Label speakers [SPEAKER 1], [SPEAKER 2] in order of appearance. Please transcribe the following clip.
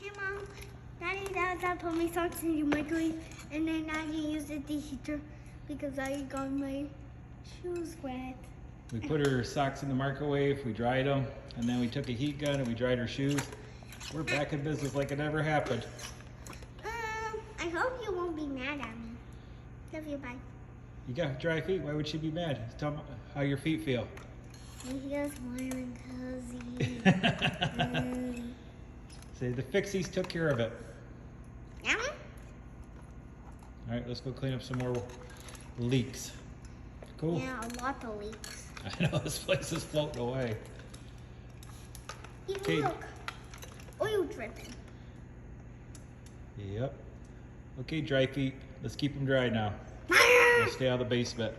[SPEAKER 1] Hey Mom, Dad put my socks in the microwave and then Daddy used the deheater because I got my shoes wet.
[SPEAKER 2] We put her socks in the microwave, we dried them, and then we took a heat gun and we dried her shoes. We're back in business like it never happened.
[SPEAKER 1] I hope you won't be mad at me. Love you, bye.
[SPEAKER 2] You got dry feet, why would she be mad? Tell me how your feet feel.
[SPEAKER 1] It feels warm and cozy.
[SPEAKER 2] Say the fixies took care of it.
[SPEAKER 1] Yeah?
[SPEAKER 2] Alright, let's go clean up some more leaks. Cool.
[SPEAKER 1] Yeah, a lot of leaks.
[SPEAKER 2] I know, this place is floating away.
[SPEAKER 1] Even
[SPEAKER 2] Okay.
[SPEAKER 1] look, oil dripping.
[SPEAKER 2] Yep. Okay, dry feet. Let's keep them dry now. We'll stay out of the basement.